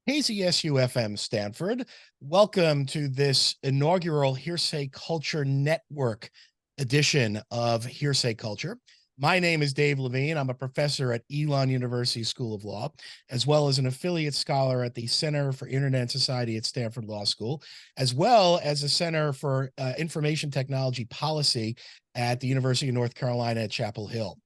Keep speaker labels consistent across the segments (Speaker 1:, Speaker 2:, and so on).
Speaker 1: KZSU-FM Stanford. Welcome to this inaugural Hearsay Culture Network edition of Hearsay Culture. My name is Dave Levine. I'm a professor at Elon University School of Law, as well as an affiliate scholar at the Center for Internet and Society at Stanford Law School, as well as a Center for Information Technology Policy at the University of North Carolina at Chapel Hill.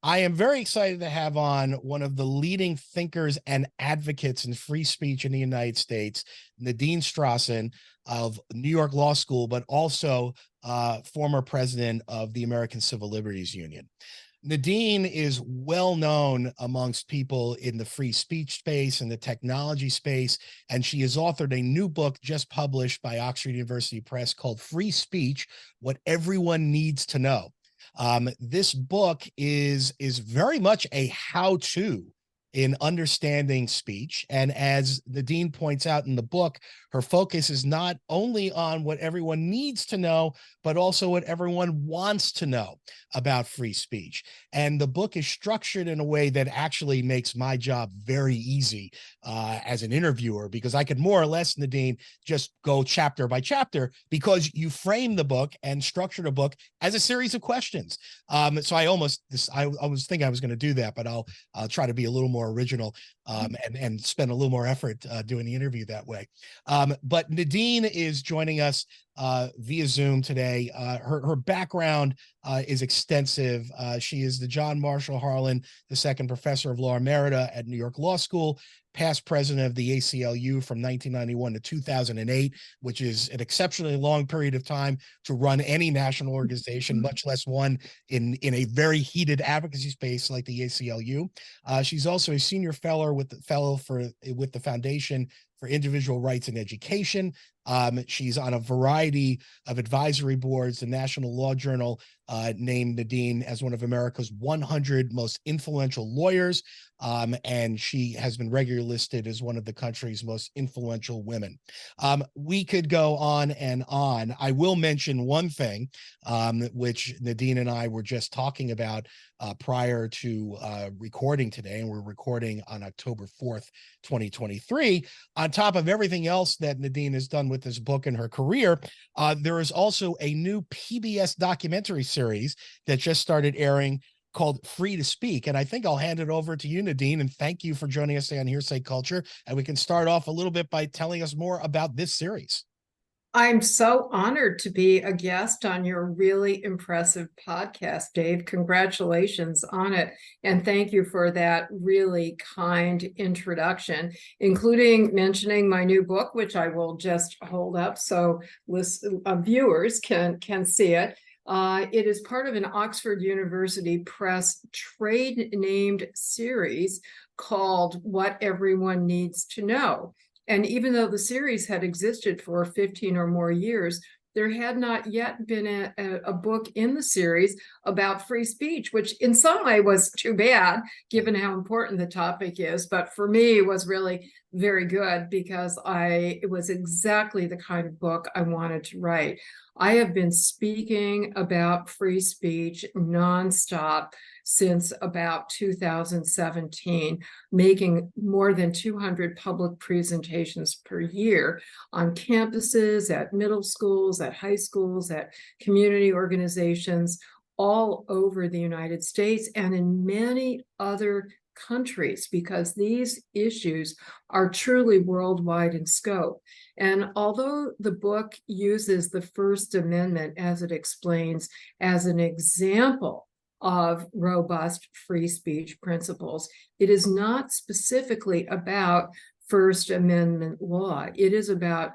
Speaker 1: I am very excited to have on one of the leading thinkers and advocates in free speech in the United States, Nadine Strossen of New York Law School, but also former president of the American Civil Liberties Union. Nadine is well known amongst people in the free speech space and the technology space, and she has authored a new book just published by Oxford University Press called Free Speech: What Everyone Needs to Know. This book is very much a how-to in understanding speech. And as Nadine points out in the book, her focus is not only on what everyone needs to know, but also what everyone wants to know about free speech. And the book is structured in a way that actually makes my job very easy as an interviewer, because I could more or less, Nadine, just go chapter by chapter, because you frame the book and structure the book as a series of questions. So I was thinking I was going to do that, but I'll try to be a little more original and spend a little more effort doing the interview that way. But Nadine is joining us via Zoom today. Her background is extensive. She is the John Marshall Harlan II Professor of Law Emerita at New York Law School, past president of the ACLU from 1991 to 2008, which is an exceptionally long period of time to run any national organization, much less one in a very heated advocacy space like the ACLU. She's also a senior fellow with the Foundation for Individual Rights in Education. She's on a variety of advisory boards. The National Law Journal named Nadine as one of America's 100 most influential lawyers, and she has been regularly listed as one of the country's most influential women. We could go on and on. I will mention one thing, which Nadine and I were just talking about prior to recording today, and we're recording on October 4th, 2023. On top of everything else that Nadine has done with this book and her career, there is also a new PBS documentary series that just started airing called Free to Speak. And I think I'll hand it over to you, Nadine, and thank you for joining us today on Hearsay Culture. And we can start off a little bit by telling us more about this series.
Speaker 2: I'm so honored to be a guest on your really impressive podcast, Dave. Congratulations on it. And thank you for that really kind introduction, including mentioning my new book, which I will just hold up so viewers can see it. It is part of an Oxford University Press trade-named series called What Everyone Needs to Know. And even though the series had existed for 15 or more years, there had not yet been a book in the series about free speech, which in some way was too bad, given how important the topic is. But for me, it was really very good because it was exactly the kind of book I wanted to write. I have been speaking about free speech nonstop since about 2017, making more than 200 public presentations per year on campuses, at middle schools, at high schools, at community organizations all over the United States and in many other countries, because these issues are truly worldwide in scope. And although the book uses the First Amendment, as it explains, as an example of robust free speech principles, it is not specifically about First Amendment law. It is about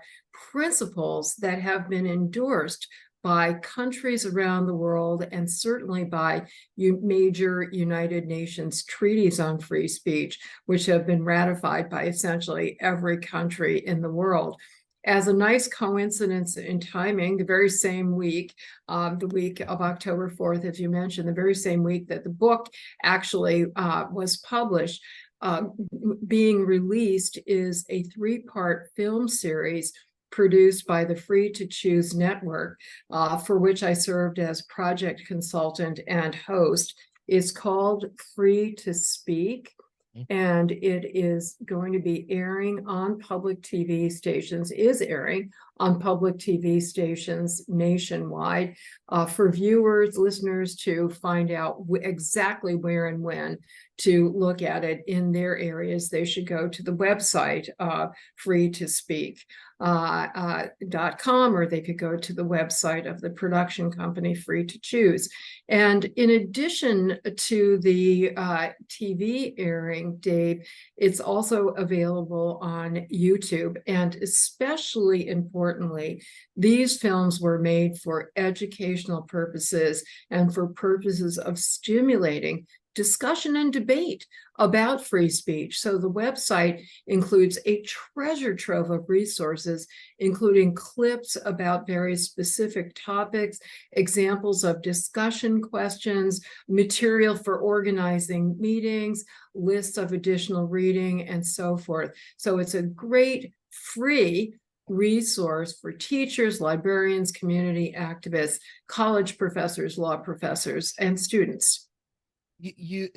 Speaker 2: principles that have been endorsed by countries around the world and certainly by major United Nations treaties on free speech, which have been ratified by essentially every country in the world. As a nice coincidence in timing, the very same week, the week of October 4th, as you mentioned, the very same week that the book actually was published, being released is a three-part film series produced by the Free to Choose Network, for which I served as project consultant and host. It's called Free to Speak: and it is going to be airing on public TV stations, is airing on public TV stations nationwide for viewers, listeners to find out exactly where and when to look at it in their areas. They should go to the website, Free to Speak. .com, or they could go to the website of the production company, Free to Choose. And in addition to the TV airing, Dave, it's also available on YouTube. And especially importantly, these films were made for educational purposes and for purposes of stimulating discussion and debate about free speech. So the website includes a treasure trove of resources, including clips about very specific topics, examples of discussion questions, material for organizing meetings, lists of additional reading, and so forth. So it's a great free resource for teachers, librarians, community activists, college professors, law professors, and students.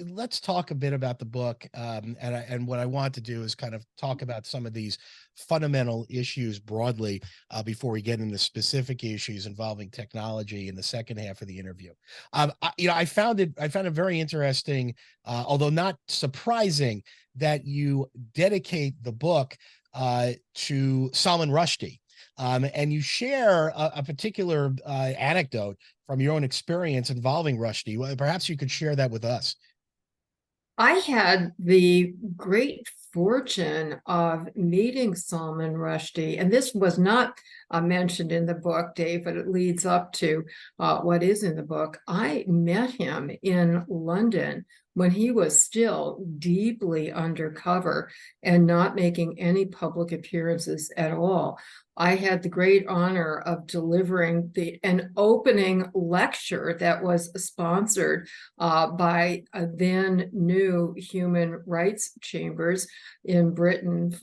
Speaker 1: Let's talk a bit about the book, and what I want to do is kind of talk about some of these fundamental issues broadly before we get into specific issues involving technology in the second half of the interview. I found it very interesting, although not surprising, that you dedicate the book to Salman Rushdie. And you share a particular anecdote from your own experience involving Rushdie. Well, perhaps you could share that with us.
Speaker 2: I had the great fortune of meeting Salman Rushdie, and this was not mentioned in the book, Dave, but it leads up to what is in the book. I met him in London when he was still deeply undercover and not making any public appearances at all. I had the great honor of delivering an opening lecture that was sponsored by a then new human rights chambers in Britain,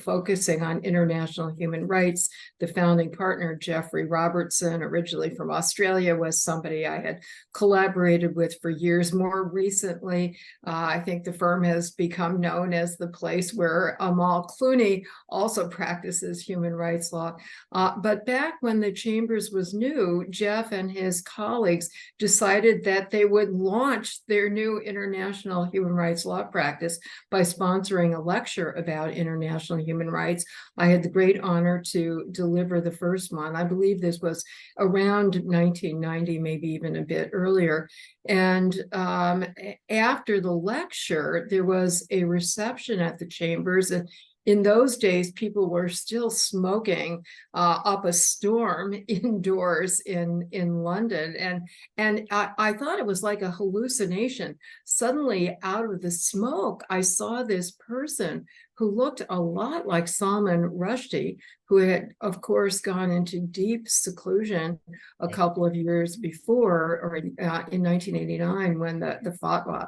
Speaker 2: focusing on international human rights. The founding partner, Jeffrey Robertson, originally from Australia, was somebody I had collaborated with for years. More recently, I think the firm has become known as the place where Amal Clooney also practices human rights law. But back when the Chambers was new, Jeff and his colleagues decided that they would launch their new international human rights law practice by sponsoring a lecture about international human rights. I had the great honor to deliver the first one. I believe this was around 1990, maybe even a bit earlier. And after the lecture, there was a reception at the Chambers. And in those days, people were still smoking up a storm indoors in London. And I thought it was like a hallucination. Suddenly, out of the smoke, I saw this person who looked a lot like Salman Rushdie, who had, of course, gone into deep seclusion a couple of years before, or in 1989, when the fatwa,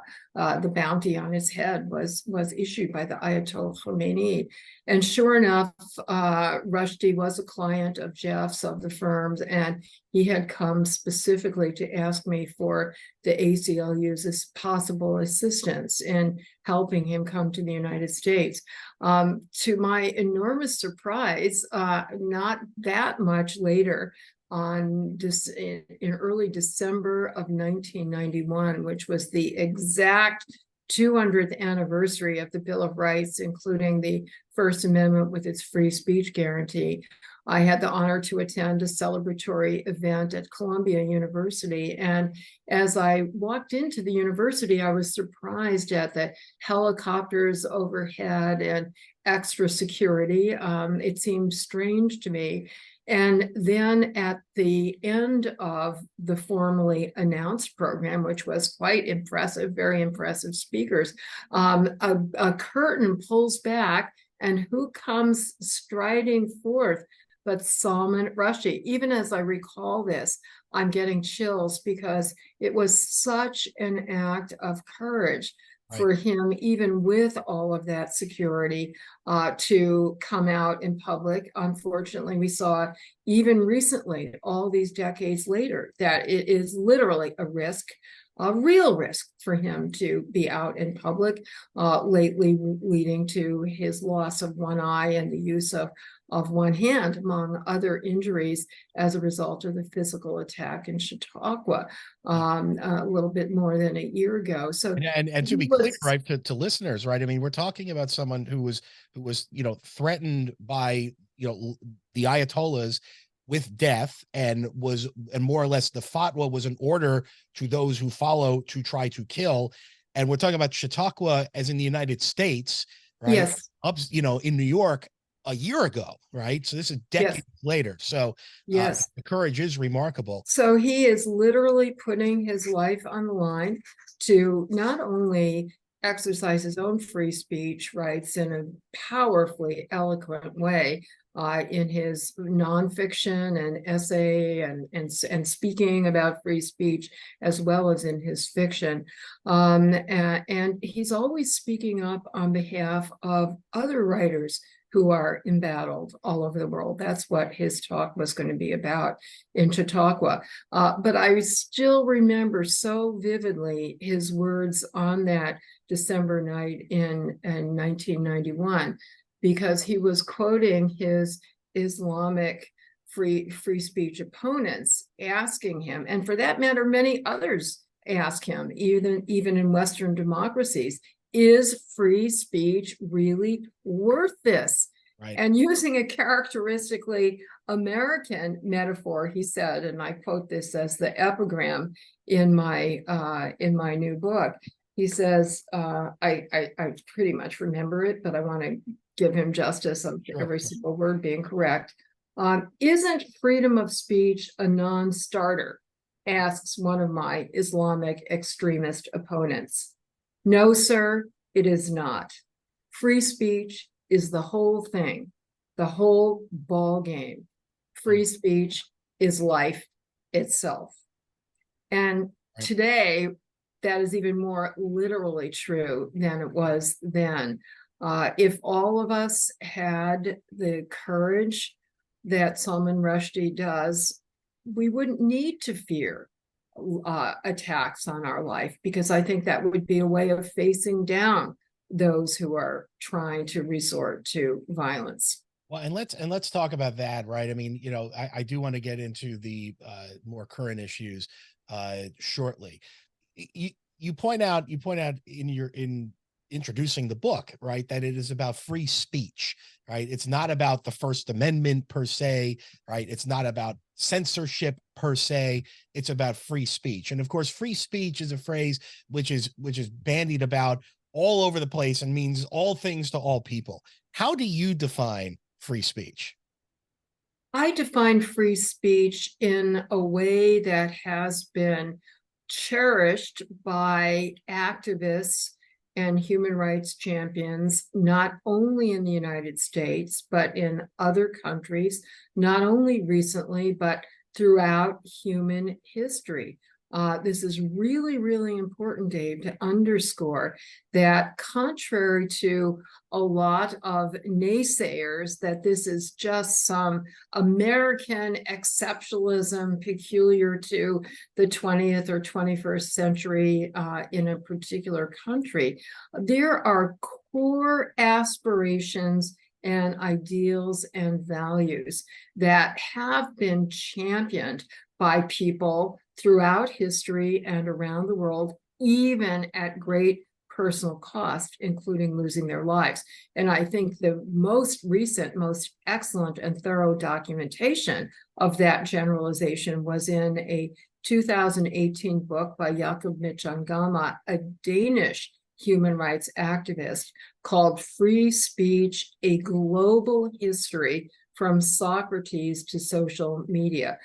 Speaker 2: the bounty on his head, was issued by the Ayatollah Khomeini. And sure enough, Rushdie was a client of Jeff's, of the firm's, and he had come specifically to ask me for the ACLU's possible assistance in helping him come to the United States. To my enormous surprise, not that much later, in early December of 1991, which was the exact 200th anniversary of the Bill of Rights, including the First Amendment with its free speech guarantee, I had the honor to attend a celebratory event at Columbia University. And as I walked into the university, I was surprised at the helicopters overhead and extra security. It seemed strange to me. And then at the end of the formally announced program, which was quite impressive, very impressive speakers, a curtain pulls back, and who comes striding forth but Salman Rushdie? Even as I recall this, I'm getting chills, because it was such an act of courage for him, even with all of that security, to come out in public. Unfortunately, we saw even recently, all these decades later, that it is literally a risk a real risk for him to be out in public, lately leading to his loss of one eye and the use of one hand, among other injuries, as a result of the physical attack in Chautauqua a little bit more than a year ago. So,
Speaker 1: and to be clear, right, to listeners, right? I mean, we're talking about someone who was threatened by the Ayatollahs with death, and more or less the fatwa was an order to those who follow to try to kill. And we're talking about Chautauqua as in the United States, right?
Speaker 2: yes,
Speaker 1: Up, in New York a year ago, right? So this is decades later. So
Speaker 2: yes.
Speaker 1: the courage is remarkable.
Speaker 2: So he is literally putting his life on the line to not only exercise his own free speech rights in a powerfully eloquent way, in his nonfiction and essay and speaking about free speech, as well as in his fiction. And he's always speaking up on behalf of other writers who are embattled all over the world. That's what his talk was going to be about in Chautauqua. But I still remember so vividly his words on that December night in 1991, because he was quoting his Islamic free speech opponents, asking him, and for that matter, many others ask him, even in Western democracies, is free speech really worth this?
Speaker 1: Right.
Speaker 2: And using a characteristically American metaphor, he said, and I quote this as the epigram in my new book. He says, I pretty much remember it, but I want to give him justice of every single word being correct. Isn't freedom of speech a non-starter? Asks one of my Islamic extremist opponents. No, sir, it is not. Free speech is the whole thing, the whole ball game. Free speech is life itself. And today, that is even more literally true than it was then. If all of us had the courage that Salman Rushdie does, we wouldn't need to fear attacks on our life, because I think that would be a way of facing down those who are trying to resort to violence.
Speaker 1: Well, and let's talk about that, right? I mean, I do want to get into the more current issues shortly. You point out in introducing the book, right, that it is about free speech, right? It's not about the First Amendment per se, right? It's not about censorship per se. It's about free speech. And of course, free speech is a phrase which is bandied about all over the place and means all things to all people. How do you define free speech?
Speaker 2: I define free speech in a way that has been cherished by activists and human rights champions, not only in the United States, but in other countries, not only recently, but throughout human history. This is really, really important, Dave, to underscore that, contrary to a lot of naysayers, that this is just some American exceptionalism peculiar to the 20th or 21st century in a particular country. There are core aspirations and ideals and values that have been championed by people throughout history and around the world, even at great personal cost, including losing their lives. And I think the most recent, most excellent and thorough documentation of that generalization was in a 2018 book by Jakob Mitjangama, a Danish human rights activist, called Free Speech, A Global History from Socrates to Social Media.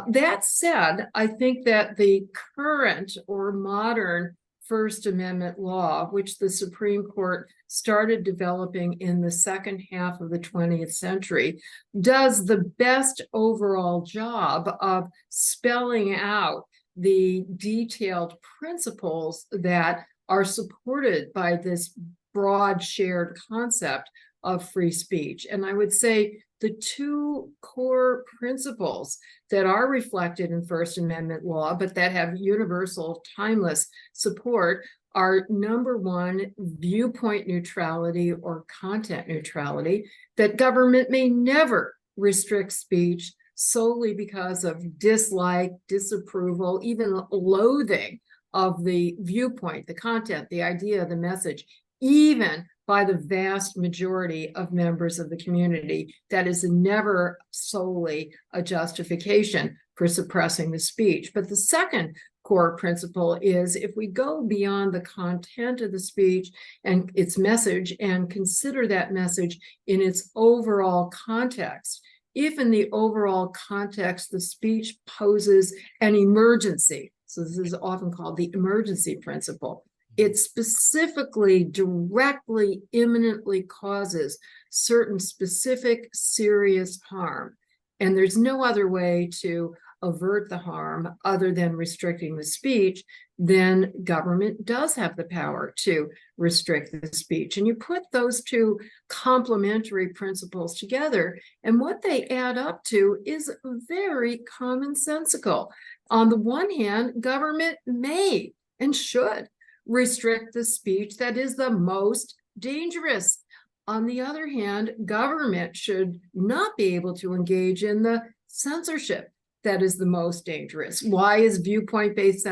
Speaker 2: That said, I think that the current or modern First Amendment law, which the Supreme Court started developing in the second half of the 20th century, does the best overall job of spelling out the detailed principles that are supported by this broad shared concept of free speech. And I would say the two core principles that are reflected in First Amendment law, but that have universal, timeless support are number one, viewpoint neutrality or content neutrality, that government may never restrict speech solely because of dislike, disapproval, even loathing of the viewpoint, the content, the idea, the message, even by the vast majority of members of the community. That is never solely a justification for suppressing the speech. But the second core principle is, if we go beyond the content of the speech and its message and consider that message in its overall context, if in the overall context the speech poses an emergency, so this is often called the emergency principle, it specifically, directly, imminently causes certain specific serious harm, and there's no other way to avert the harm other than restricting the speech, then government does have the power to restrict the speech. And you put those two complementary principles together, and what they add up to is very commonsensical. On the one hand, government may and should restrict the speech that is the most dangerous. On the other hand, government should not be able to engage in the censorship that is the most dangerous. Why is viewpoint-based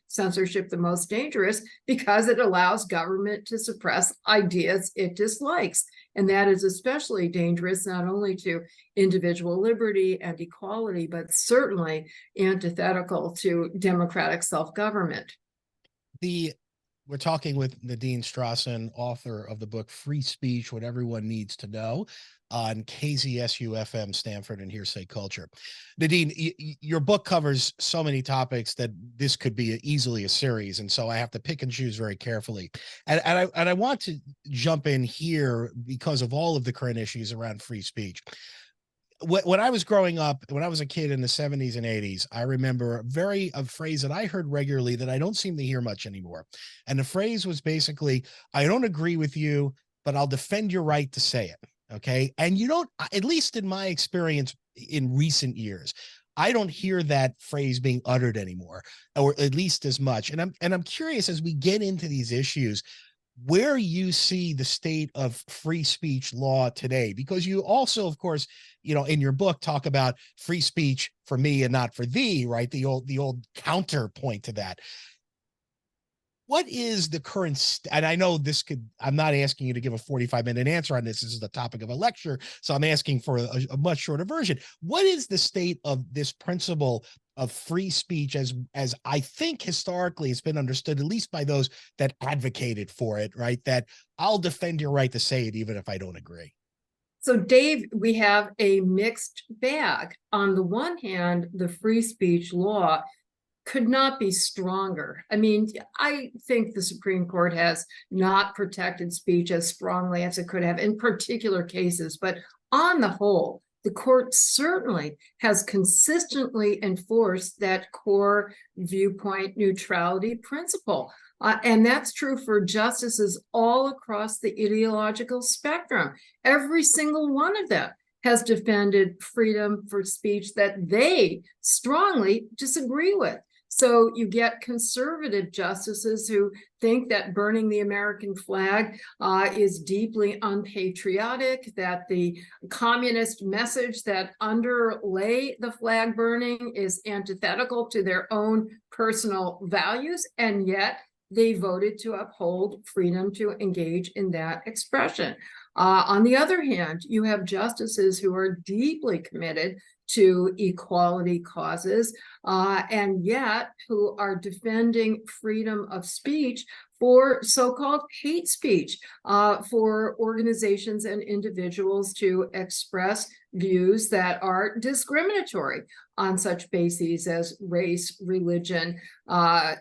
Speaker 2: censorship the most dangerous? Because it allows government to suppress ideas it dislikes. And that is especially dangerous not only to individual liberty and equality, but certainly antithetical to democratic self-government.
Speaker 1: We're talking with Nadine Strossen, author of the book Free Speech, What Everyone Needs to Know, on KZSU-FM, Stanford, and Hearsay Culture. Nadine, your book covers so many topics that this could be easily a series, and so I have to pick and choose very carefully. And I want to jump in here because of all of the current issues around free speech. When I was growing up, when I was a kid in the 70s and 80s, I remember a phrase that I heard regularly that I don't seem to hear much anymore. And the phrase was basically, I don't agree with you, but I'll defend your right to say it. Okay. And you don't, at least in my experience in recent years, I don't hear that phrase being uttered anymore, or at least as much. And I'm curious, as we get into these issues, where you see the state of free speech law today, because you also, of course, in your book talk about free speech for me and not for thee, right? The old counterpoint to that. What is the current, and I know I'm not asking you to give a 45-minute answer on this. This is the topic of a lecture, so I'm asking for a much shorter version. What is the state of this principle of free speech as I think historically it's been understood, at least by those that advocated for it, right? That I'll defend your right to say it even if I don't agree.
Speaker 2: So, Dave, we have a mixed bag. On the one hand, the free speech law could not be stronger. I mean, I think the Supreme Court has not protected speech as strongly as it could have in particular cases, but on the whole, the court certainly has consistently enforced that core viewpoint neutrality principle. And that's true for justices all across the ideological spectrum. Every single one of them has defended freedom for speech that they strongly disagree with. So you get conservative justices who think that burning the American flag is deeply unpatriotic, that the communist message that underlay the flag burning is antithetical to their own personal values, and yet they voted to uphold freedom to engage in that expression. On the other hand, you have justices who are deeply committed to equality causes, and yet who are defending freedom of speech for so-called hate speech, for organizations and individuals to express views that are discriminatory on such bases as race, religion,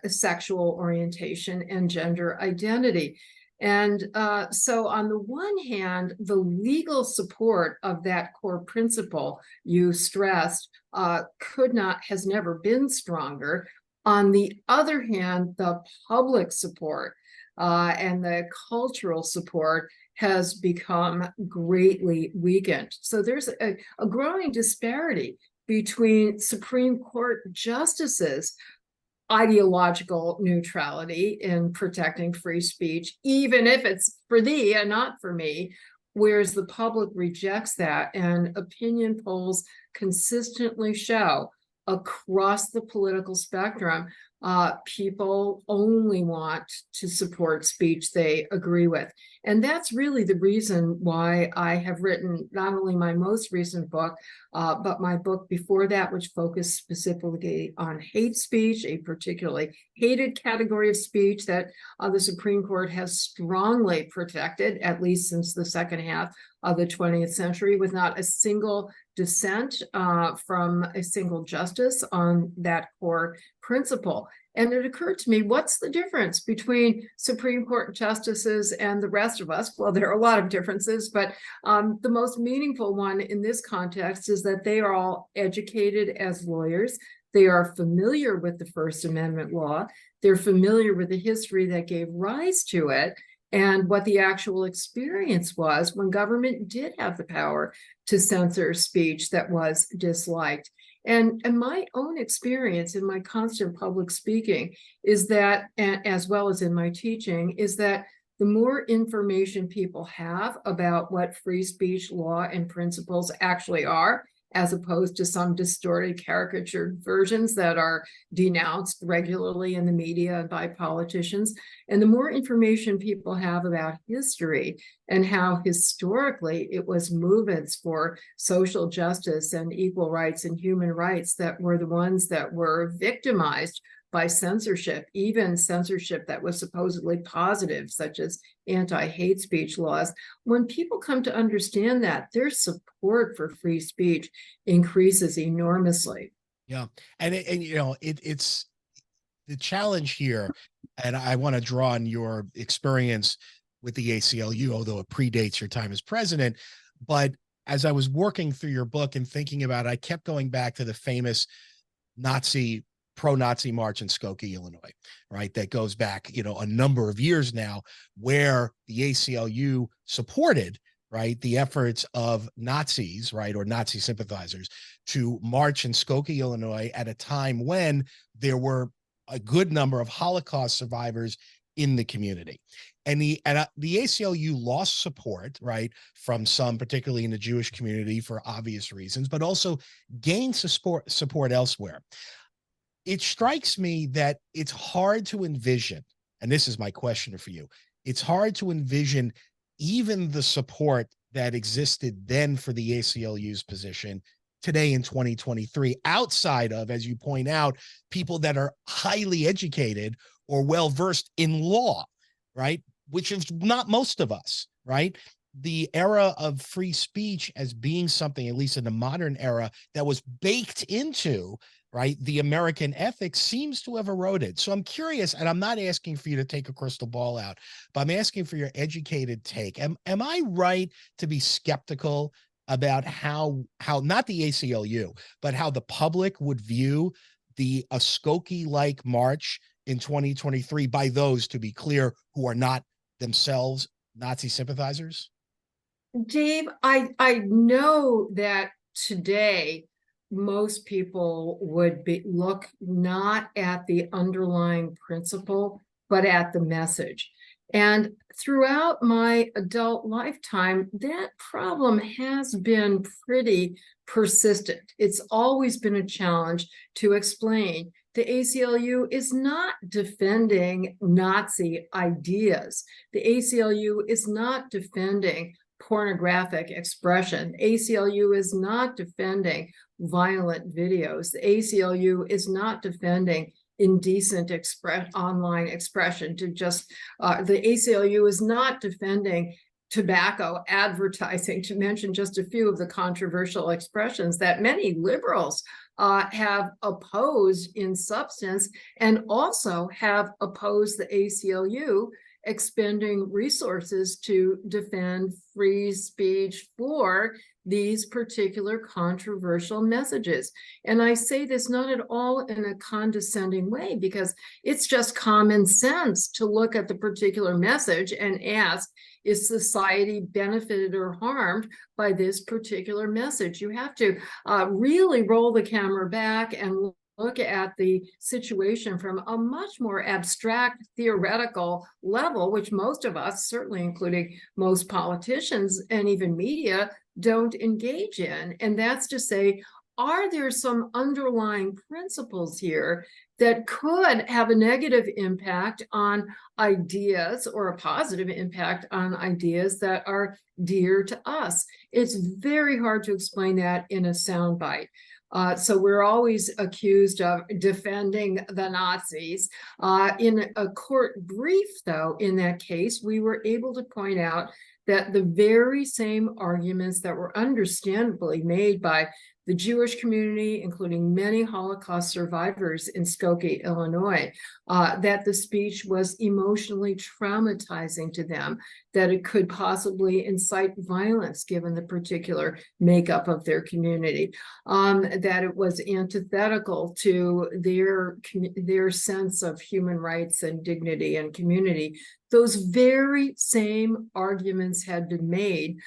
Speaker 2: sexual orientation, and gender identity. And so on the one hand, the legal support of that core principle you stressed has never been stronger. On the other hand, the public support and the cultural support has become greatly weakened. So there's a growing disparity between Supreme Court justices' ideological neutrality in protecting free speech, even if it's for thee and not for me, whereas the public rejects that. And opinion polls consistently show across the political spectrum, people only want to support speech they agree with. And that's really the reason why I have written not only my most recent book, but my book before that, which focused specifically on hate speech, a particularly hated category of speech that the Supreme Court has strongly protected, at least since the second half of the 20th century, with not a single dissent from a single justice on that core principle. And it occurred to me, what's the difference between Supreme Court justices and the rest of us? Well, there are a lot of differences, but the most meaningful one in this context is that they are all educated as lawyers. They are familiar with the First Amendment law. They're familiar with the history that gave rise to it and what the actual experience was when government did have the power to censor speech that was disliked. And my own experience in my constant public speaking is that, as well as in my teaching, is that the more information people have about what free speech law and principles actually are, as opposed to some distorted, caricatured versions that are denounced regularly in the media and by politicians. And the more information people have about history and how historically it was movements for social justice and equal rights and human rights that were the ones that were victimized by censorship, even censorship that was supposedly positive, such as anti-hate speech laws. When people come to understand that, their support for free speech increases enormously.
Speaker 1: Yeah. And it's the challenge here. And I want to draw on your experience with the ACLU, although it predates your time as president. But as I was working through your book and thinking about it, I kept going back to the famous pro-Nazi march in Skokie, Illinois, right? That goes back, a number of years now, where the ACLU supported, right, the efforts of Nazis, right, or Nazi sympathizers to march in Skokie, Illinois at a time when there were a good number of Holocaust survivors in the community. And the ACLU lost support, right, from some, particularly in the Jewish community for obvious reasons, but also gained support elsewhere. It strikes me that it's hard to envision, and this is my question for you, it's hard to envision even the support that existed then for the ACLU's position today in 2023, outside of, as you point out, people that are highly educated or well-versed in law, right? Which is not most of us, right? The era of free speech as being something, at least in the modern era, that was baked into, right, the American ethics seems to have eroded. So I'm curious, and I'm not asking for you to take a crystal ball out, but I'm asking for your educated take. Am I right to be skeptical about how not the ACLU, but how the public would view a Skokie-like march in 2023 by those, to be clear, who are not themselves Nazi sympathizers?
Speaker 2: Dave, I know that today most people would look not at the underlying principle, but at the message. And throughout my adult lifetime, that problem has been pretty persistent. It's always been a challenge to explain the ACLU is not defending Nazi ideas. The ACLU is not defending pornographic expression. ACLU is not defending violent videos. The ACLU is not defending indecent online expression. The ACLU is not defending tobacco advertising, to mention just a few of the controversial expressions that many liberals have opposed in substance, and also have opposed the ACLU expending resources to defend free speech for these particular controversial messages. And I say this not at all in a condescending way, because it's just common sense to look at the particular message and ask, is society benefited or harmed by this particular message? You have to really roll the camera back and look at the situation from a much more abstract theoretical level, which most of us, certainly including most politicians and even media, don't engage in. And that's to say, are there some underlying principles here that could have a negative impact on ideas or a positive impact on ideas that are dear to us? It's very hard to explain that in a soundbite. So we're always accused of defending the Nazis. In a court brief, though, in that case, we were able to point out that the very same arguments that were understandably made by the Jewish community, including many Holocaust survivors in Skokie, Illinois, that the speech was emotionally traumatizing to them, that it could possibly incite violence given the particular makeup of their community, that it was antithetical to their sense of human rights and dignity and community. Those very same arguments had been made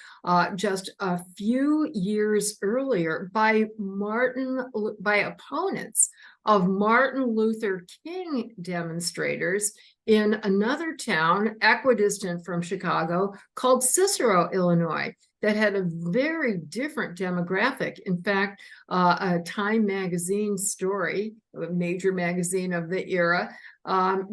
Speaker 2: just a few years earlier by opponents of Martin Luther King demonstrators in another town equidistant from Chicago called Cicero, Illinois, that had a very different demographic. In fact, a Time magazine story, a major magazine of the era,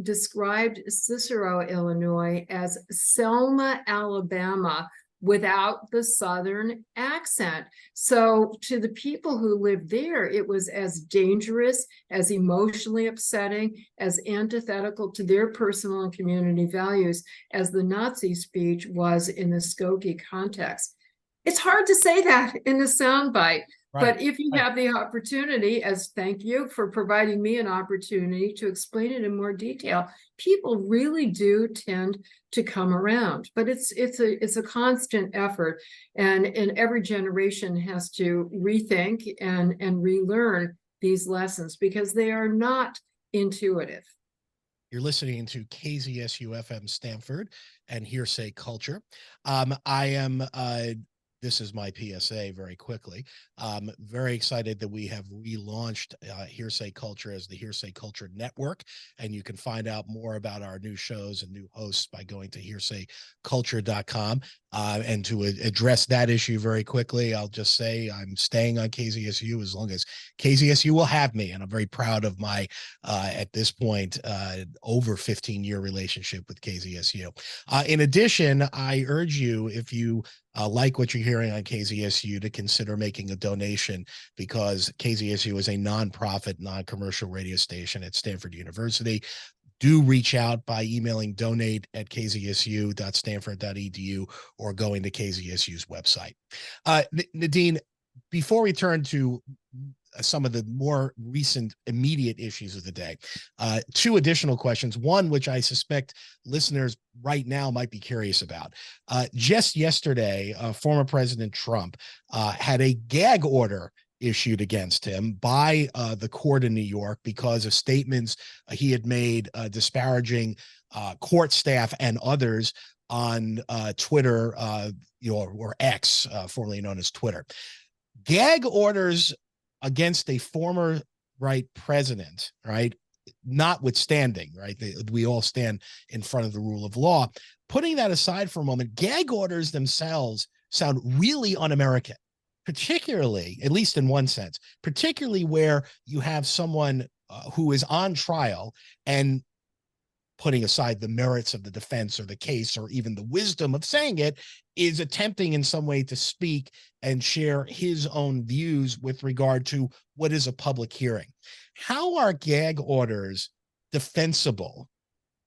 Speaker 2: described Cicero, Illinois as Selma, Alabama, without the Southern accent. So to the people who lived there, it was as dangerous, as emotionally upsetting, as antithetical to their personal and community values as the Nazi speech was in the Skokie context. It's hard to say that in a soundbite. Right. But if you have the opportunity, as thank you for providing me an opportunity to explain it in more detail, people really do tend to come around. But it's a constant effort, and every generation has to rethink and relearn these lessons because they are not intuitive.
Speaker 1: You're listening to KZSU-FM Stanford and Hearsay Culture. This is my PSA very quickly. Very excited that we have relaunched Hearsay Culture as the Hearsay Culture Network, and you can find out more about our new shows and new hosts by going to hearsayculture.com. And to address that issue very quickly, I'll just say I'm staying on KZSU as long as KZSU will have me, and I'm very proud of my, at this point, over 15-year relationship with KZSU. In addition, I urge you, if you like what you're hearing on KZSU, to consider making a donation, because KZSU is a nonprofit, non-commercial radio station at Stanford University. Do reach out by emailing donate@kzsu.stanford.edu or going to KZSU's website. Nadine, before we turn to some of the more recent immediate issues of the day, two additional questions. One, which I suspect listeners right now might be curious about. Just yesterday, former President Trump had a gag order issued against him by the court in New York because of statements he had made disparaging court staff and others on Twitter, or X, formerly known as Twitter. Gag orders against a former president, notwithstanding, we all stand in front of the rule of law. Putting that aside for a moment, gag orders themselves sound really un-American, particularly, at least in one sense, particularly where you have someone who is on trial and, putting aside the merits of the defense or the case or even the wisdom of saying it, is attempting in some way to speak and share his own views with regard to what is a public hearing. How are gag orders defensible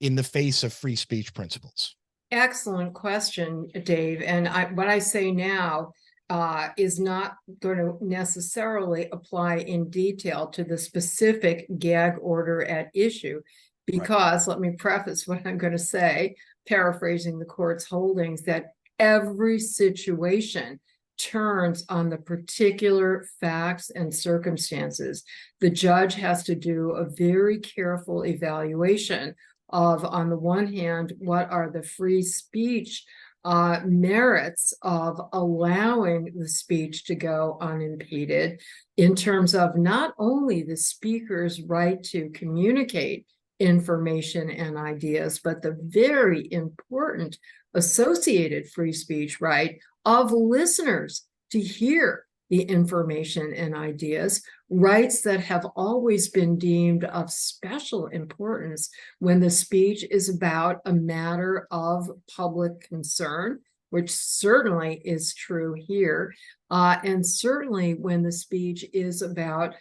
Speaker 1: in the face of free speech principles?
Speaker 2: Excellent question, Dave. And what I say now is not going to necessarily apply in detail to the specific gag order at issue, because let me preface what I'm going to say, paraphrasing the court's holdings, that every situation turns on the particular facts and circumstances. The judge has to do a very careful evaluation of, on the one hand, what are the free speech merits of allowing the speech to go unimpeded, in terms of not only the speaker's right to communicate information and ideas, but the very important associated free speech right of listeners to hear the information and ideas, rights that have always been deemed of special importance when the speech is about a matter of public concern, which certainly is true here, and certainly when the speech is about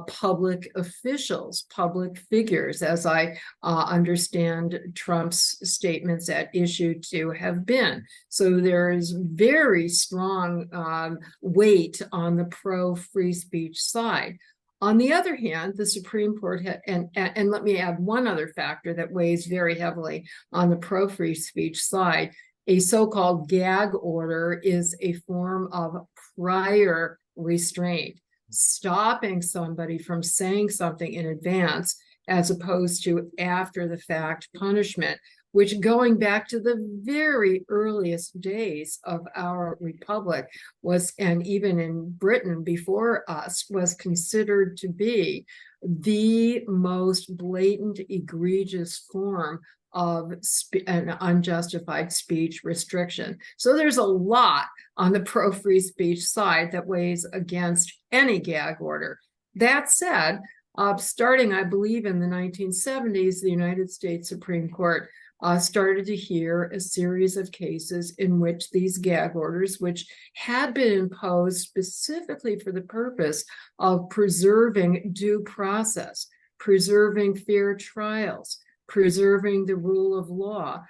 Speaker 2: public officials, public figures, as I understand Trump's statements at issue to have been. So there is very strong weight on the pro-free speech side. On the other hand, the Supreme Court and let me add one other factor that weighs very heavily on the pro-free speech side. A so-called gag order is a form of prior restraint, stopping somebody from saying something in advance as opposed to after the fact punishment, which, going back to the very earliest days of our republic, was, and even in Britain before us, was considered to be the most blatant, egregious form of an unjustified speech restriction. So there's a lot on the pro-free speech side that weighs against any gag order. That said, starting, I believe, in the 1970s, the United States Supreme Court started to hear a series of cases in which these gag orders, which had been imposed specifically for the purpose of preserving due process, preserving fair trials, preserving the rule of law,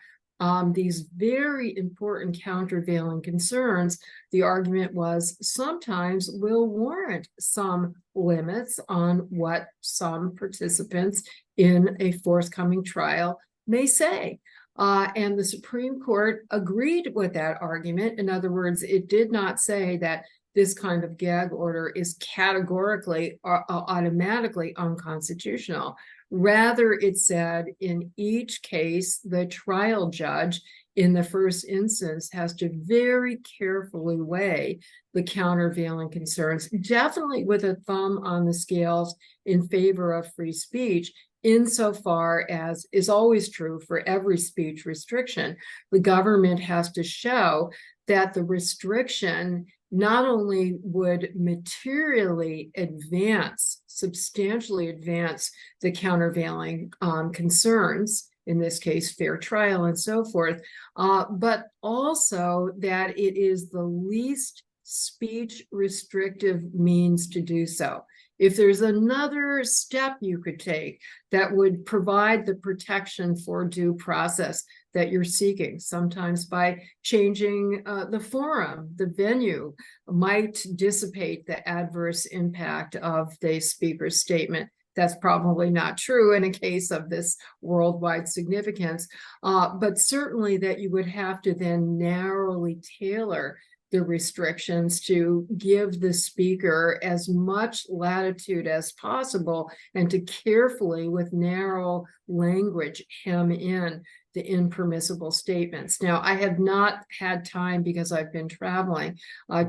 Speaker 2: these very important countervailing concerns, the argument was sometimes will warrant some limits on what some participants in a forthcoming trial may say. And the Supreme Court agreed with that argument. In other words, it did not say that this kind of gag order is categorically or automatically unconstitutional. Rather, it said in each case, the trial judge in the first instance has to very carefully weigh the countervailing concerns, definitely with a thumb on the scales in favor of free speech, insofar as is always true for every speech restriction. The government has to show that the restriction not only would materially advance, substantially advance the countervailing concerns, in this case, fair trial and so forth, but also that it is the least speech restrictive means to do so. If there's another step you could take that would provide the protection for due process that you're seeking, sometimes by changing the forum, the venue, might dissipate the adverse impact of the speaker's statement. That's probably not true in a case of this worldwide significance, but certainly that you would have to then narrowly tailor the restrictions to give the speaker as much latitude as possible and to carefully, with narrow language, hem in the impermissible statements. Now, I have not had time, because I've been traveling,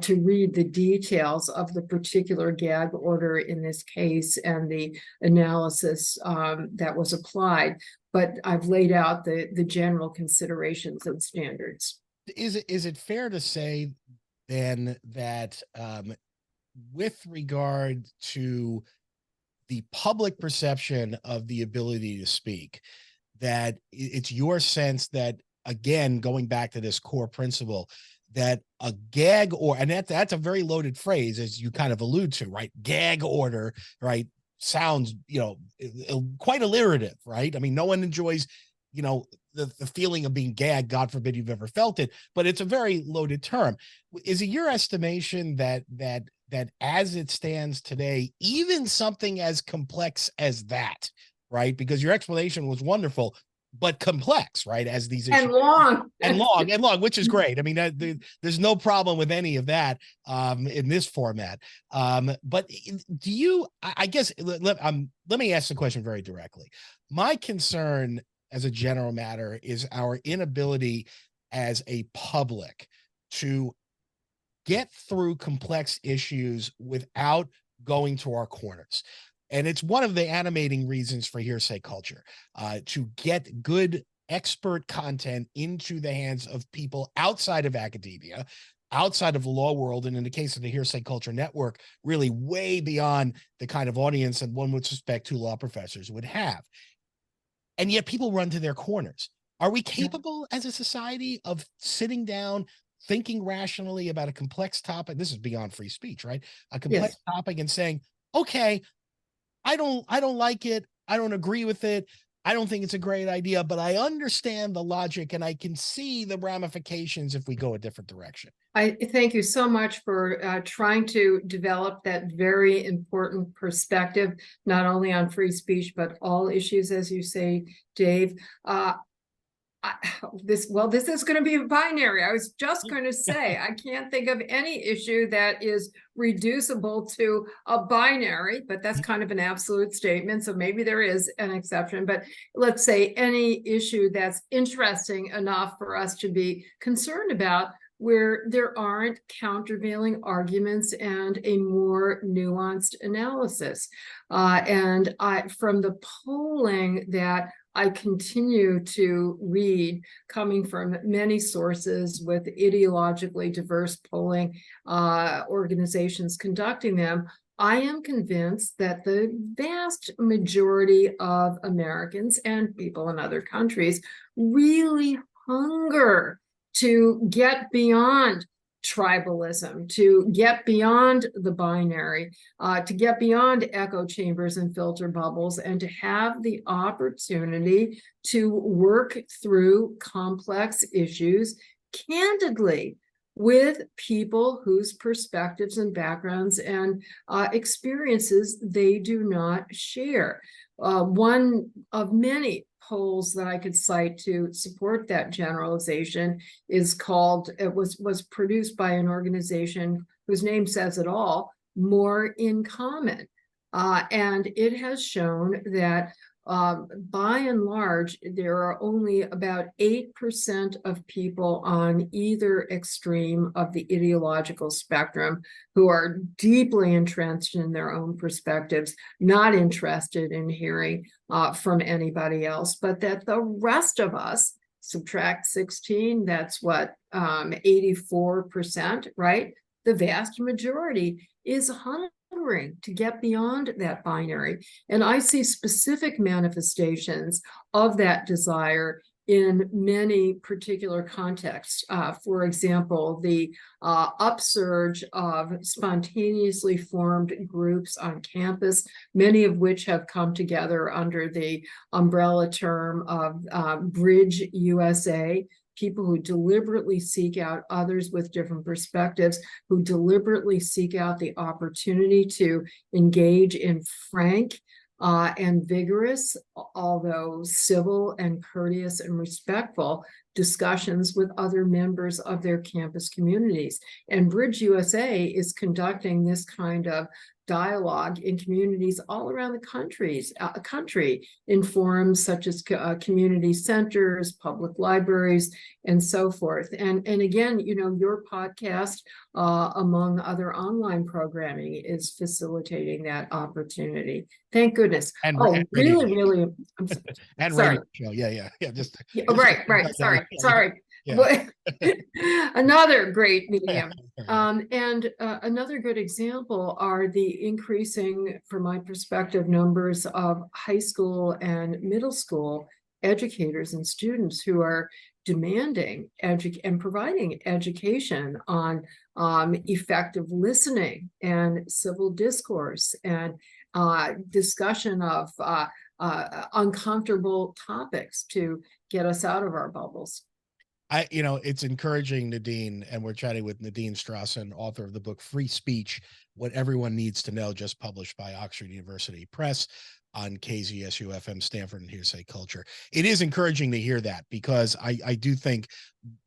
Speaker 2: to read the details of the particular gag order in this case and the analysis that was applied, but I've laid out the general considerations and standards.
Speaker 1: Is it fair to say then that with regard to the public perception of the ability to speak, that it's your sense that, again, going back to this core principle, that a gag or, and that's a very loaded phrase, as you kind of allude to, right? Gag order, right? Sounds, quite alliterative, right? I mean, no one enjoys, the feeling of being gagged. God forbid you've ever felt it, but it's a very loaded term. Is it your estimation that as it stands today, even something as complex as that, right? Because your explanation was wonderful, but complex, right? As these issues
Speaker 2: and long
Speaker 1: and long, which is great. I mean, there's no problem with any of that in this format. But do you? I guess let me ask the question very directly. My concern, as a general matter, is our inability as a public to get through complex issues without going to our corners. And it's one of the animating reasons for Hearsay Culture, to get good expert content into the hands of people outside of academia, outside of the law world, and in the case of the Hearsay Culture Network, really way beyond the kind of audience that one would suspect two law professors would have. And yet people run to their corners. Are we capable as a society of sitting down, thinking rationally about a complex topic? This is beyond free speech, right? A complex topic and saying, okay, I don't like it. I don't agree with it. I don't think it's a great idea, but I understand the logic and I can see the ramifications if we go a different direction.
Speaker 2: I thank you so much for trying to develop that very important perspective, not only on free speech, but all issues, as you say, Dave. This is going to be a binary. I was just going to say, I can't think of any issue that is reducible to a binary, but that's kind of an absolute statement. So maybe there is an exception, but let's say any issue that's interesting enough for us to be concerned about, where there aren't countervailing arguments and a more nuanced analysis. And from the polling that I continue to read, coming from many sources with ideologically diverse polling organizations conducting them, I am convinced that the vast majority of Americans and people in other countries really hunger to get beyond tribalism, to get beyond the binary, to get beyond echo chambers and filter bubbles, and to have the opportunity to work through complex issues candidly with people whose perspectives and backgrounds and experiences they do not share. One of many polls that I could cite to support that generalization is called, it was produced by an organization whose name says it all, More in Common. And it has shown that by and large, there are only about 8% of people on either extreme of the ideological spectrum who are deeply entrenched in their own perspectives, not interested in hearing from anybody else, but that the rest of us, subtract 16, that's what, 84%, right? The vast majority is hungering to get beyond that binary. And I see specific manifestations of that desire in many particular contexts. For example, the upsurge of spontaneously formed groups on campus, many of which have come together under the umbrella term of Bridge USA. People who deliberately seek out others with different perspectives, who deliberately seek out the opportunity to engage in frank and vigorous, although civil and courteous and respectful discussions with other members of their campus communities. And Bridge USA is conducting this kind of dialogue in communities all around the country in forums such as community centers, public libraries, and so forth. And again, you know, your podcast, among other online programming, is facilitating that opportunity. Thank goodness.
Speaker 1: And
Speaker 2: really, I'm
Speaker 1: and
Speaker 2: sorry.
Speaker 1: radio show. Yeah.
Speaker 2: Right. Sorry.
Speaker 1: Yeah.
Speaker 2: Another great medium. And another good example are the increasing, from my perspective, numbers of high school and middle school educators and students who are demanding and providing education on effective listening and civil discourse and discussion of uncomfortable topics to get us out of our bubbles.
Speaker 1: It's encouraging, Nadine, and we're chatting with Nadine Strossen, author of the book Free Speech, What Everyone Needs to Know, just published by Oxford University Press. on KZSU-FM, Stanford, and Hearsay Culture. It is encouraging to hear that, because I do think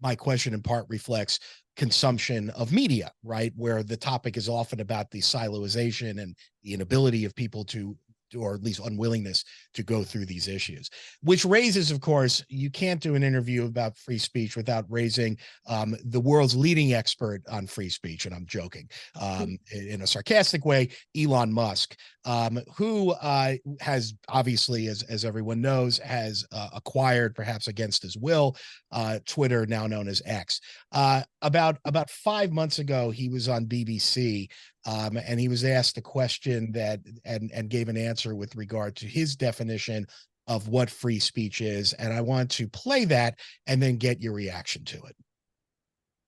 Speaker 1: my question in part reflects consumption of media, right? Where the topic is often about the siloization and the inability of people to, or at least unwillingness to go through these issues, which raises, of course, you can't do an interview about free speech without raising the world's leading expert on free speech. And I'm joking in a sarcastic way, Elon Musk, who has obviously, as everyone knows, has acquired, perhaps against his will, Twitter, now known as X. About 5 months ago, he was on BBC, and he was asked a question that and gave an answer with regard to his definition of what free speech is. And I want to play that and then get your reaction to it.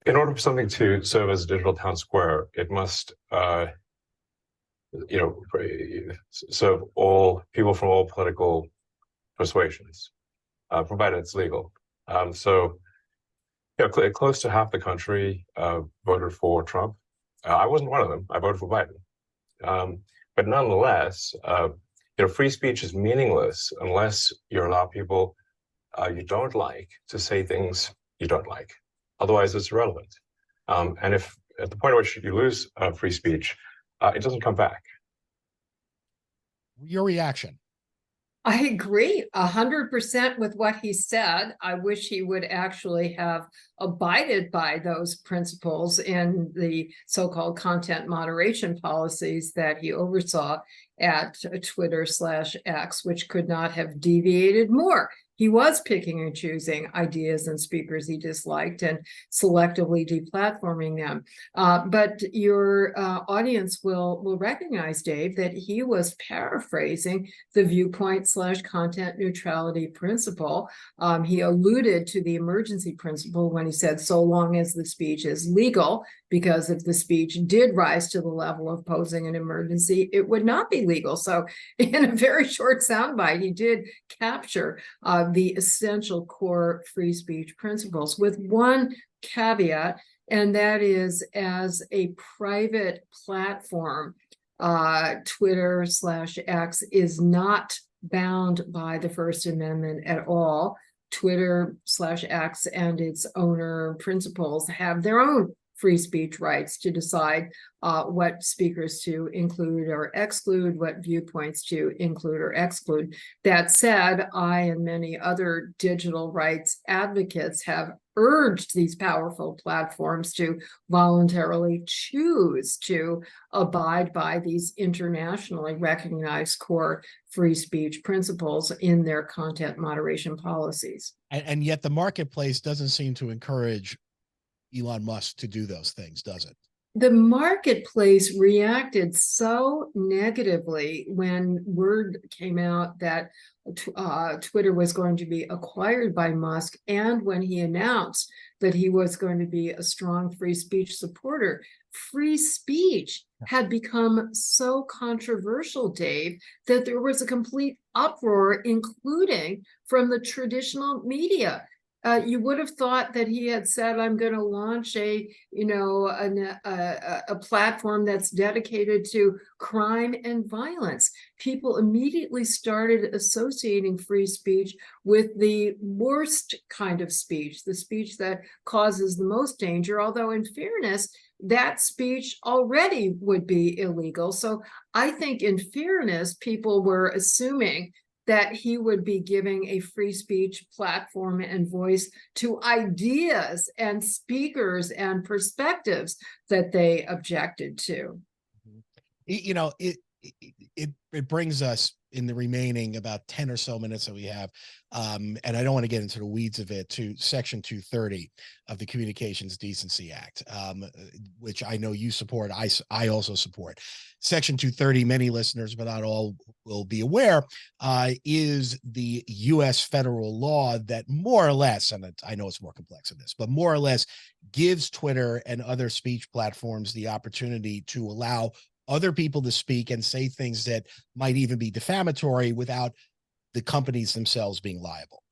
Speaker 3: In order for something to serve as a digital town square, it must, serve all people from all political persuasions, provided it's legal. Close to half the country voted for Trump. I wasn't one of them. I voted for Biden. But nonetheless, free speech is meaningless unless you allow people you don't like to say things you don't like. Otherwise, it's irrelevant. And if at the point at which you lose free speech, it doesn't come back.
Speaker 1: Your reaction?
Speaker 2: I agree 100% with what he said. I wish he would actually have abided by those principles in the so-called content moderation policies that he oversaw at Twitter/X, which could not have deviated more. He was picking and choosing ideas and speakers he disliked and selectively deplatforming them. But your audience will recognize, Dave, that he was paraphrasing the viewpoint/content neutrality principle. He alluded to the emergency principle when he said, so long as the speech is legal, because if the speech did rise to the level of posing an emergency, it would not be legal. So in a very short soundbite, he did capture the essential core free speech principles, with one caveat, and that is, as a private platform, Twitter/X is not bound by the First Amendment at all. Twitter/X and its owner principals have their own free speech rights to decide what speakers to include or exclude, what viewpoints to include or exclude. That said, I and many other digital rights advocates have urged these powerful platforms to voluntarily choose to abide by these internationally recognized core free speech principles in their content moderation policies.
Speaker 1: And yet the marketplace doesn't seem to encourage Elon Musk to do those things, does it?
Speaker 2: The marketplace reacted so negatively when word came out that Twitter was going to be acquired by Musk, and when he announced that he was going to be a strong free speech supporter. Free speech had become so controversial, Dave, that there was a complete uproar, including from the traditional media. You would have thought that he had said, I'm going to launch a platform that's dedicated to crime and violence. People immediately started associating free speech with the worst kind of speech, the speech that causes the most danger, although in fairness, that speech already would be illegal. So I think in fairness, people were assuming that he would be giving a free speech platform and voice to ideas and speakers and perspectives that they objected to.
Speaker 1: You know, it brings us, in the remaining about 10 or so minutes that we have, and I don't want to get into the weeds of it, to Section 230 of the Communications Decency Act, which I know you support. I also support. Section 230, many listeners, but not all, will be aware, is the U.S. federal law that more or less, and I know it's more complex than this, but more or less gives Twitter and other speech platforms the opportunity to allow other people to speak and say things that might even be defamatory without the companies themselves being liable.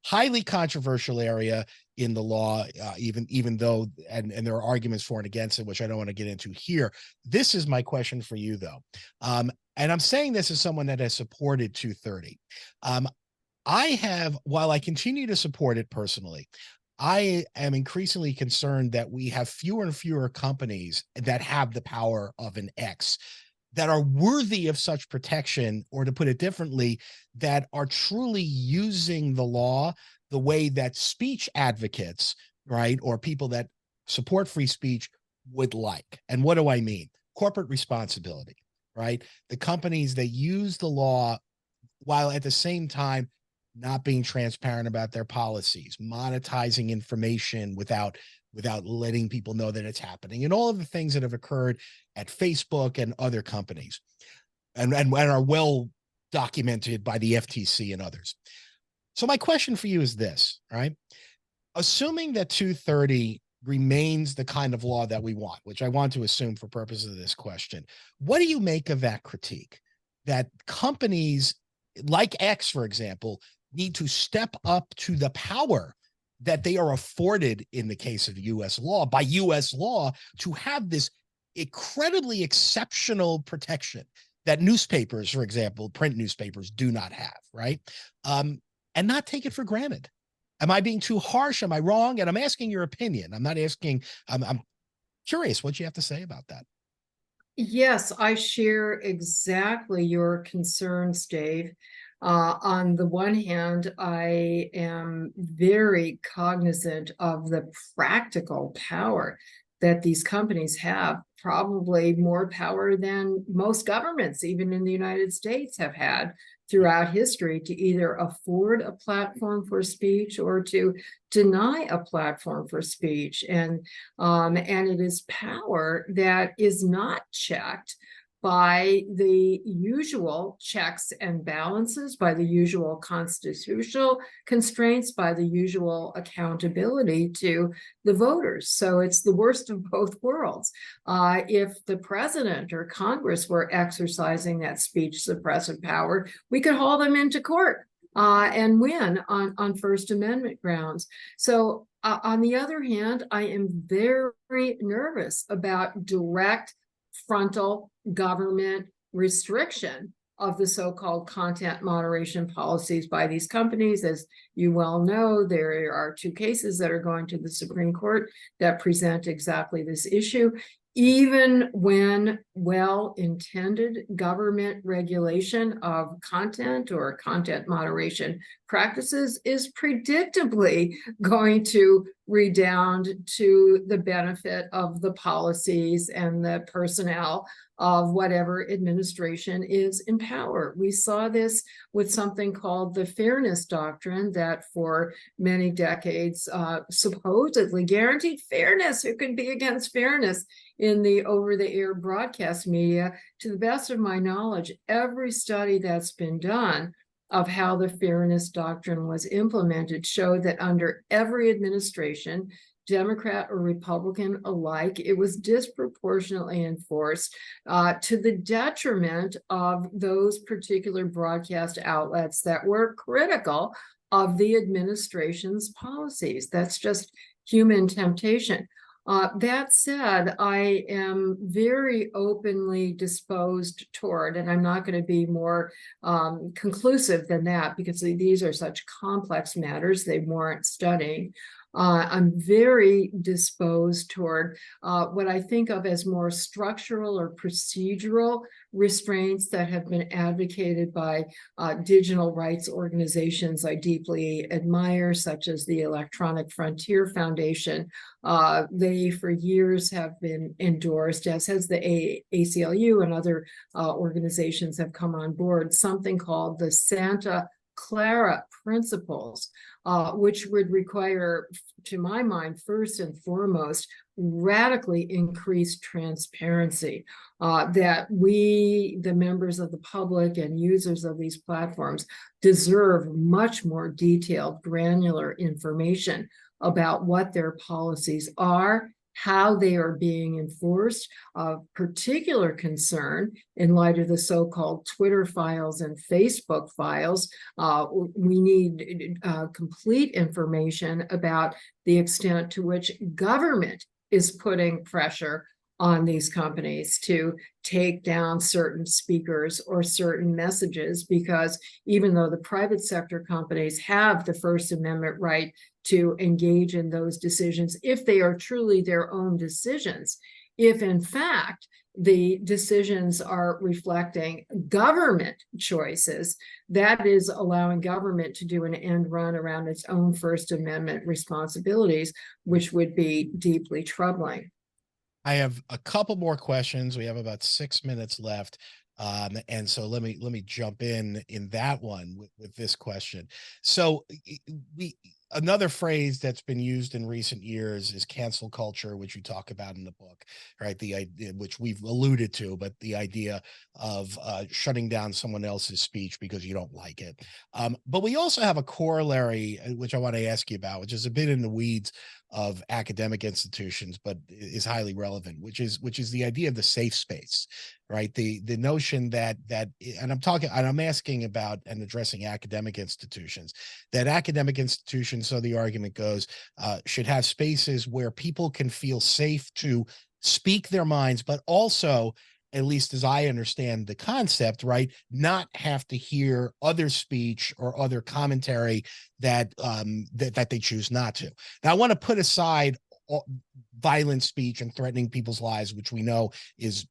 Speaker 1: Highly controversial area in the law, even though, and there are arguments for and against it, which I don't want to get into here. This is my question for you, though. And I'm saying this as someone that has supported 230. While I continue to support it personally, I am increasingly concerned that we have fewer and fewer companies that have the power of an X that are worthy of such protection, or to put it differently, that are truly using the law the way that speech advocates, right, or people that support free speech would like. And what do I mean? Corporate responsibility, right? The companies that use the law while at the same time not being transparent about their policies, monetizing information without letting people know that it's happening, and all of the things that have occurred at Facebook and other companies, and are well documented by the FTC and others. So my question for you is this, right? Assuming that 230 remains the kind of law that we want, which I want to assume for purposes of this question, what do you make of that critique that companies like X, for example, need to step up to the power that they are afforded in the case of US law, by US law, to have this incredibly exceptional protection that newspapers, for example, print newspapers, do not have, right? And not take it for granted? Am I being too harsh? Am I wrong? And I'm asking your opinion. I'm not asking, I'm curious what you have to say about that.
Speaker 2: Yes, I share exactly your concerns, Dave. On the one hand, I am very cognizant of the practical power that these companies have, probably more power than most governments, even in the United States, have had throughout history, to either afford a platform for speech or to deny a platform for speech. And it is power that is not checked by the usual checks and balances, by the usual constitutional constraints, by the usual accountability to the voters. So it's the worst of both worlds. If the president or Congress were exercising that speech suppressive power, we could haul them into court and win on First Amendment grounds. So on the other hand, I am very nervous about direct frontal government restriction of the so-called content moderation policies by these companies. As you well know, there are 2 cases that are going to the Supreme Court that present exactly this issue. Even when well-intended government regulation of content or content moderation practices is predictably going to redound to the benefit of the policies and the personnel of whatever administration is in power. We saw this with something called the fairness doctrine that for many decades supposedly guaranteed fairness. Who could be against fairness in the over-the-air broadcast media? To the best of my knowledge, every study that's been done of how the fairness doctrine was implemented showed that under every administration, Democrat or Republican alike, it was disproportionately enforced to the detriment of those particular broadcast outlets that were critical of the administration's policies. That's just human temptation. That said, I am very openly disposed toward, and I'm not going to be more conclusive than that because these are such complex matters, they warrant studying. I'm very disposed toward what I think of as more structural or procedural restraints that have been advocated by digital rights organizations I deeply admire, such as the Electronic Frontier Foundation. They, for years, have been endorsed, as has the ACLU, and other organizations have come on board, something called the Santa Clara Principles, which would require, to my mind, first and foremost, radically increased transparency, that we, the members of the public and users of these platforms, deserve much more detailed, granular information about what their policies are, how they are being enforced. Of particular concern in light of the so-called Twitter files and Facebook files, we need complete information about the extent to which government is putting pressure on these companies to take down certain speakers or certain messages, because even though the private sector companies have the First Amendment right to engage in those decisions, if they are truly their own decisions, if in fact the decisions are reflecting government choices, that is allowing government to do an end run around its own First Amendment responsibilities, which would be deeply troubling.
Speaker 1: I have a couple more questions. We have about 6 minutes left. And so let me jump in that one with this question. So another phrase that's been used in recent years is cancel culture, which you talk about in the book, right? The idea, which we've alluded to, but the idea of shutting down someone else's speech because you don't like it. But we also have a corollary, which I want to ask you about, which is a bit in the weeds of academic institutions, but is highly relevant, which is the idea of the safe space, right? The notion that and I'm asking about and addressing academic institutions, that academic institutions, so the argument goes, should have spaces where people can feel safe to speak their minds, but also, at least as I understand the concept, right, not have to hear other speech or other commentary that that they choose not to. Now, I want to put aside violent speech and threatening people's lives, which we know is,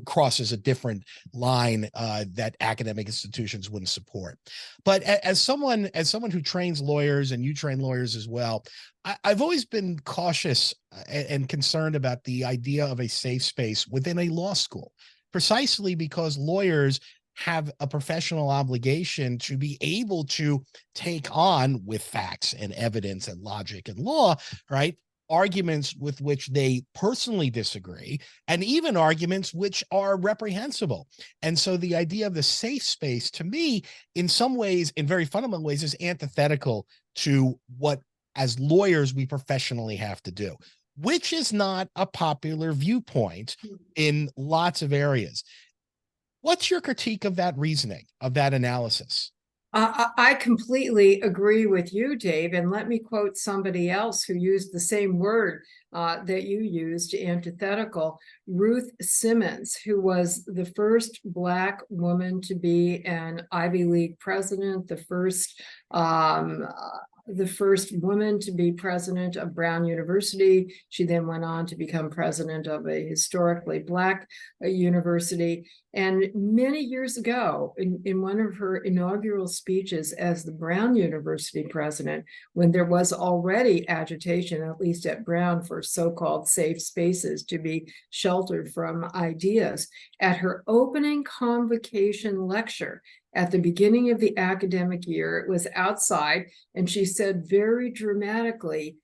Speaker 1: crosses a different line that academic institutions wouldn't support. But as someone who trains lawyers, and you train lawyers as well, I've always been cautious and concerned about the idea of a safe space within a law school, precisely because lawyers have a professional obligation to be able to take on, with facts and evidence and logic and law, right, arguments with which they personally disagree, and even arguments which are reprehensible. And so the idea of the safe space, to me, in some ways, in very fundamental ways, is antithetical to what, as lawyers, we professionally have to do, which is not a popular viewpoint in lots of areas. What's your critique of that reasoning, of that analysis?
Speaker 2: I completely agree with you, Dave. And let me quote somebody else who used the same word that you used, antithetical. Ruth Simmons, who was the first Black woman to be an Ivy League president, the first woman to be president of Brown University. She then went on to become president of a historically Black university. And many years ago, in one of her inaugural speeches as the Brown University president, when there was already agitation, at least at Brown, for so-called safe spaces to be sheltered from ideas, at her opening convocation lecture at the beginning of the academic year, it was outside, and she said very dramatically,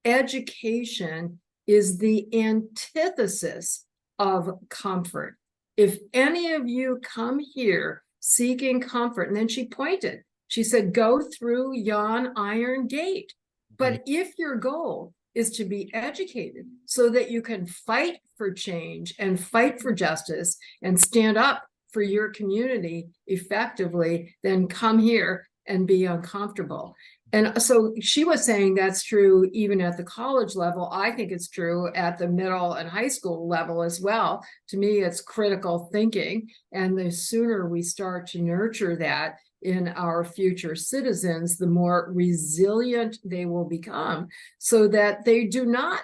Speaker 2: education is the antithesis of comfort. If any of you come here seeking comfort, and then she pointed, she said, go through yon iron gate. But if your goal is to be educated so that you can fight for change and fight for justice and stand up for your community effectively, then come here and be uncomfortable. And so she was saying that's true even at the college level. I think it's true at the middle and high school level as well. To me, it's critical thinking. And the sooner we start to nurture that in our future citizens, the more resilient they will become, so that they do not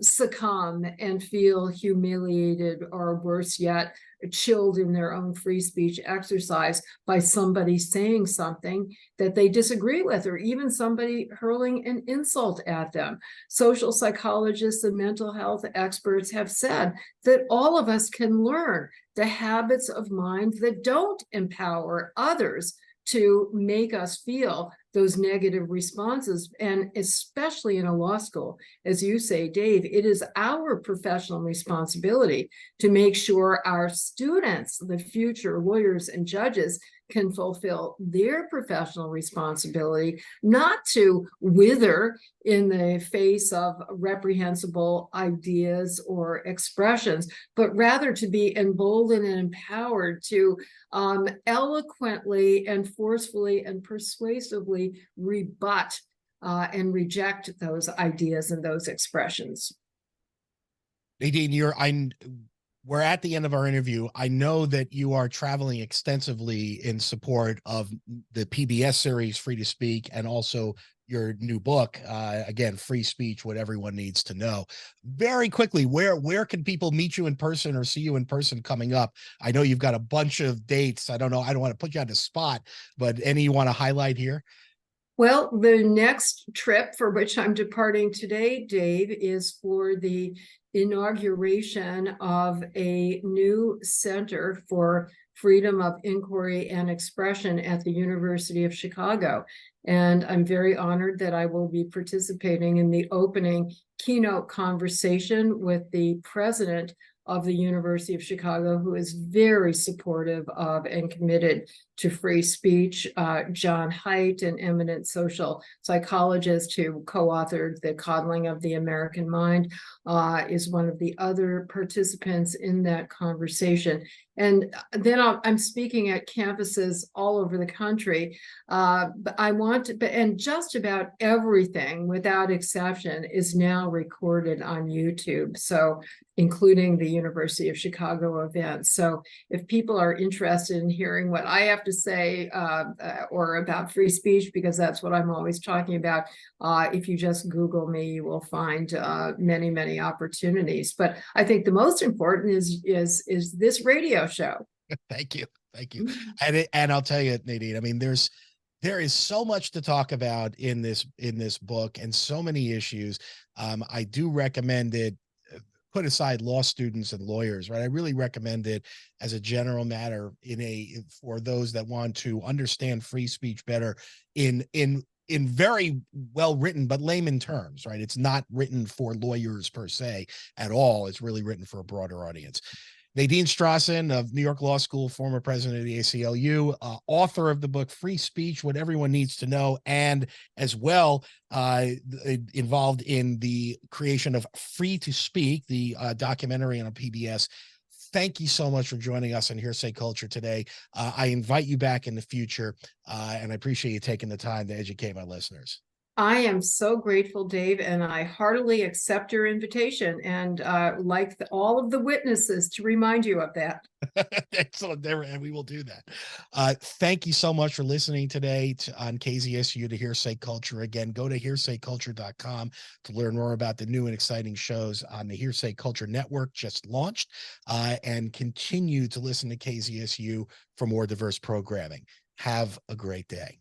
Speaker 2: succumb and feel humiliated, or worse yet, chilled in their own free speech exercise by somebody saying something that they disagree with, or even somebody hurling an insult at them. Social psychologists and mental health experts have said that all of us can learn the habits of mind that don't empower others to make us feel those negative responses. And especially in a law school, as you say, Dave, it is our professional responsibility to make sure our students, the future lawyers and judges, can fulfill their professional responsibility, not to wither in the face of reprehensible ideas or expressions, but rather to be emboldened and empowered to eloquently and forcefully and persuasively rebut and reject those ideas and those expressions.
Speaker 1: Nadine, we're at the end of our interview. I know that you are traveling extensively in support of the PBS series Free to Speak, and also your new book, again, Free Speech, What Everyone Needs to Know. Very quickly, where can people meet you in person or see you in person coming up? I know you've got a bunch of dates. I don't know, I don't want to put you on the spot, but any you want to highlight here?
Speaker 2: Well, the next trip for which I'm departing today, Dave, is for the inauguration of a new Center for Freedom of Inquiry and Expression at the University of Chicago. And I'm very honored that I will be participating in the opening keynote conversation with the president of the University of Chicago, who is very supportive of and committed to free speech. John Haidt, an eminent social psychologist who co-authored The Coddling of the American Mind, is one of the other participants in that conversation. And then I'm speaking at campuses all over the country. But I want to, and just about everything, without exception, is now recorded on YouTube. So, including the University of Chicago events. So, if people are interested in hearing what I have to say or about free speech, because that's what I'm always talking about, if you just Google me, you will find many, many opportunities. But I think the most important is this radio show.
Speaker 1: Thank you. And I'll tell you, Nadine, I mean, there is so much to talk about in this book, and so many issues. I do recommend it. Put aside law students and lawyers, right? I really recommend it as a general matter for those that want to understand free speech better in very well written but layman terms, right? It's not written for lawyers per se at all. It's really written for a broader audience. Nadine Strossen of New York Law School, former president of the ACLU, author of the book Free Speech, What Everyone Needs to Know, and as well involved in the creation of Free to Speak, the documentary on PBS. Thank you so much for joining us on Hearsay Culture today. I invite you back in the future, and I appreciate you taking the time to educate my listeners.
Speaker 2: I am so grateful, Dave, and I heartily accept your invitation, and all of the witnesses to remind you of that.
Speaker 1: Excellent. And we will do that. Thank you so much for listening today on KZSU to Hearsay Culture. Again, go to hearsayculture.com to learn more about the new and exciting shows on the Hearsay Culture Network just launched, and continue to listen to KZSU for more diverse programming. Have a great day.